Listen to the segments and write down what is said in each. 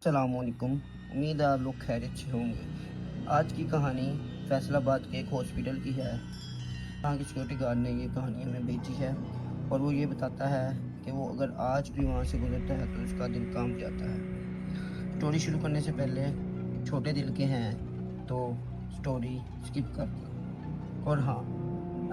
अस्सलाम वालेकुम। उम्मीद है आप लोग खैरियत से होंगे। आज की कहानी फैसलाबाद के एक हॉस्पिटल की है। वहाँ की सिक्योरिटी गार्ड ने ये कहानी हमें भेजी है और वो ये बताता है कि वो अगर आज भी वहाँ से गुजरता है तो उसका दिल कांप जाता है। स्टोरी शुरू करने से पहले छोटे दिल के हैं तो स्टोरी स्किप कर दें और हाँ,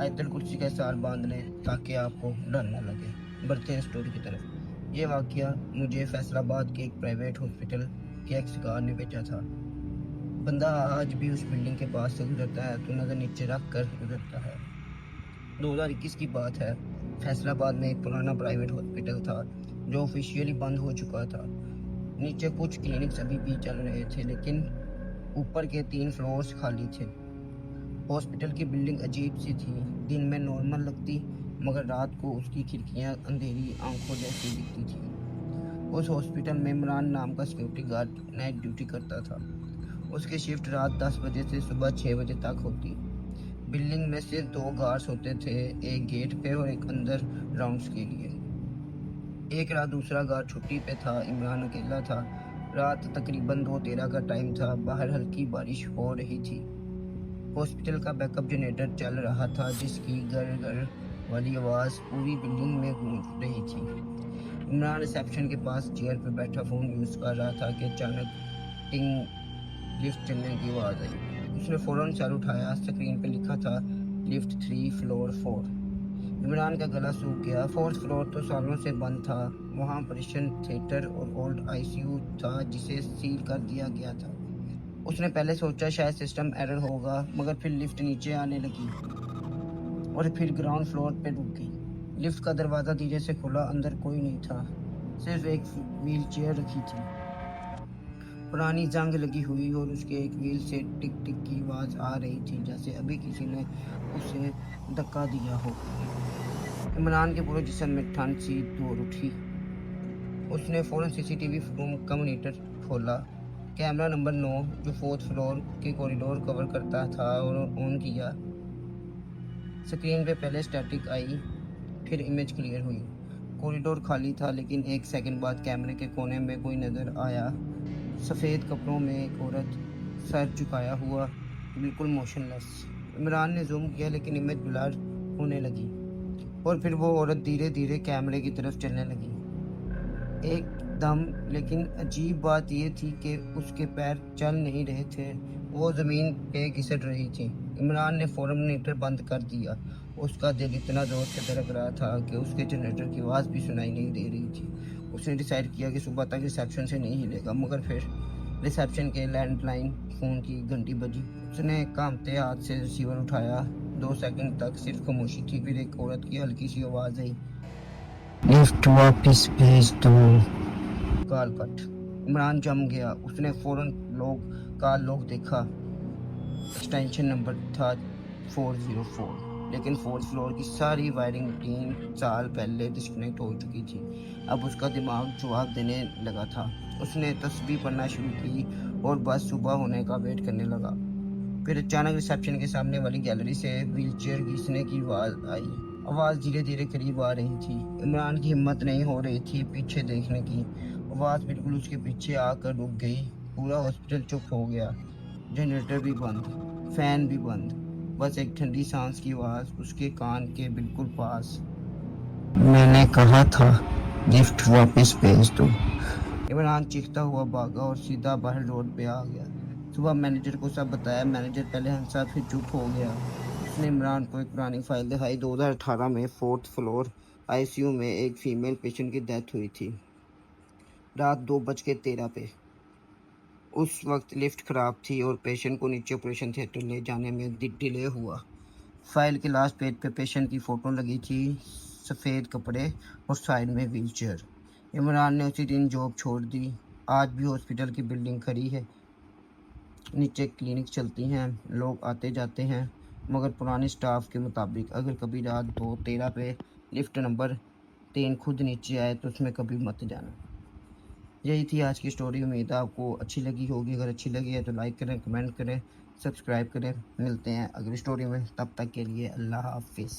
आयतल कुर्सी का सार बांध लें ताकि आपको डर ना लगे। बढ़ते हैं स्टोरी की तरफ। ये वाकया मुझे फैसलाबाद के एक प्राइवेट हॉस्पिटल के एक शिकार ने भेजा था। बंदा आज भी उस बिल्डिंग के पास से गुजरता है तो नज़र नीचे रख कर गुजरता है। 2021 की बात है। फैसलाबाद में एक पुराना प्राइवेट हॉस्पिटल था जो ऑफिशियली बंद हो चुका था। नीचे कुछ क्लिनिक्स अभी भी चल रहे थे लेकिन ऊपर के 3 फ्लोर्स खाली थे। हॉस्पिटल की बिल्डिंग अजीब सी थी। दिन में नॉर्मल लगती मगर रात को उसकी खिड़कियां अंधेरी आंखों जैसी दिखती थी। उस हॉस्पिटल में इमरान नाम का सिक्योरिटी गार्ड नाइट ड्यूटी करता था। उसकी शिफ्ट रात 10 बजे से सुबह 6 बजे तक होती। बिल्डिंग में सिर्फ 2 गार्ड्स होते थे, एक गेट पे और एक अंदर राउंड्स के लिए। एक रात दूसरा गार्ड छुट्टी पे था, इमरान अकेला था। रात तकरीबन 2:13 का टाइम था। बाहर हल्की बारिश हो रही थी। हॉस्पिटल का बैकअप जनरेटर चल रहा था जिसकी गर गर वाली आवाज़ पूरी बिल्डिंग में गूंज रही थी। इमरान रिसेप्शन के पास चेयर पर बैठा फ़ोन यूज़ कर रहा था कि अचानक टिंग लिफ्ट चलने की आवाज़ आई। उसने फ़ौरन सर उठाया। स्क्रीन पर लिखा था लिफ्ट 3 फ्लोर 4। इमरान का गला सूख गया। 4th फ्लोर तो सालों से बंद था। वहाँ ऑपरेशन थिएटर और ओल्ड आईसीयू था जिसे सील कर दिया गया था। उसने पहले सोचा शायद सिस्टम एरर होगा मगर फिर लिफ्ट नीचे आने लगी और फिर ग्राउंड फ्लोर पे रुक गई। लिफ्ट का दरवाज़ा धीरे से खुला। अंदर कोई नहीं था, सिर्फ एक व्हील चेयर रखी थी, पुरानी जंग लगी हुई, और उसके एक व्हील से टिक टिक की आवाज़ आ रही थी जैसे अभी किसी ने उसे धक्का दिया हो। इमरान के पूरे जिस्म में ठंड सी दौड़ उठी। उसने फ़ौरन सीसीटीवी रूम का मॉनिटर खोला। कैमरा नंबर 9 जो 4th फ्लोर के कॉरिडोर कवर करता था और ऑन किया। स्क्रीन पे पहले स्टैटिक आई, फिर इमेज क्लियर हुई। कॉरिडोर खाली था लेकिन 1 सेकंड बाद कैमरे के कोने में कोई नज़र आया। सफ़ेद कपड़ों में एक औरत, सर झुकाया हुआ, बिल्कुल मोशनलेस। इमरान ने जूम किया लेकिन इमेज ब्लर होने लगी और फिर वो औरत धीरे धीरे कैमरे की तरफ चलने लगी एकदम। लेकिन अजीब बात यह थी कि उसके पैर चल नहीं रहे थे, वो ज़मीन पे घिसट रही थी। इमरान ने फ़ौरन जनरेटर बंद कर दिया। उसका दिल इतना ज़ोर से धड़क रहा था कि उसके जनरेटर की आवाज़ भी सुनाई नहीं दे रही थी। उसने डिसाइड किया कि सुबह तक रिसेप्शन से नहीं हिलेगा मगर फिर रिसेप्शन के लैंडलाइन फ़ोन की घंटी बजी। उसने कांपते हाथ से रिसीवर उठाया। 2 सेकंड तक सिर्फ खामोशी थी। फिर एक औरत की हल्की सी आवाज़ आई, लिफ्ट वापस भेज दो। Call cut. इमरान जम गया। उसने फ़ौरन कॉल लॉग देखा। एक्सटेंशन नंबर था 404 लेकिन 4th फ्लोर की सारी वायरिंग 3 साल पहले डिस्कनेक्ट हो चुकी थी। अब उसका दिमाग जवाब देने लगा था। उसने तस्बीह पढ़ना शुरू की और बस सुबह होने का वेट करने लगा। फिर अचानक रिसेप्शन के सामने वाली गैलरी से व्हीलचेयर घिसने की आवाज़ आई। आवाज़ धीरे धीरे करीब आ रही थी। इमरान की हिम्मत नहीं हो रही थी पीछे देखने की। आवाज़ बिल्कुल उसके पीछे आकर रुक गई। पूरा हॉस्पिटल चुप हो गया। जनरेटर भी बंद, फैन भी बंद, बस एक ठंडी सांस की आवाज़ उसके कान के बिल्कुल पास। मैंने कहा था लिफ्ट वापस भेज दो। इमरान चीखता हुआ भागा और सीधा बाहर रोड पे आ गया। सुबह मैनेजर को सब बताया। मैनेजर पहले हंसा फिर चुप हो गया। उसने इमरान को एक पुरानी फाइल दिखाई। 2018 में 4th फ्लोर आईसीयू में एक फीमेल पेशेंट की डेथ हुई थी रात 2:13 पे। उस वक्त लिफ्ट खराब थी और पेशेंट को नीचे ऑपरेशन थिएटर ले जाने में डिले हुआ। फाइल के लास्ट पेज पे पेशेंट की फ़ोटो लगी थी, सफ़ेद कपड़े और साइड में व्हीलचेयर। इमरान ने उसी दिन जॉब छोड़ दी। आज भी हॉस्पिटल की बिल्डिंग खड़ी है, नीचे क्लिनिक चलती हैं, लोग आते जाते हैं मगर पुराने स्टाफ के मुताबिक अगर कभी रात 2:13 पे लिफ्ट नंबर 3 खुद नीचे आए तो उसमें कभी मत जाना। यही थी आज की स्टोरी। उम्मीद है आपको अच्छी लगी होगी। अगर अच्छी लगी है तो लाइक करें, कमेंट करें, सब्सक्राइब करें। मिलते हैं अगली स्टोरी में, तब तक के लिए अल्लाह हाफिज़।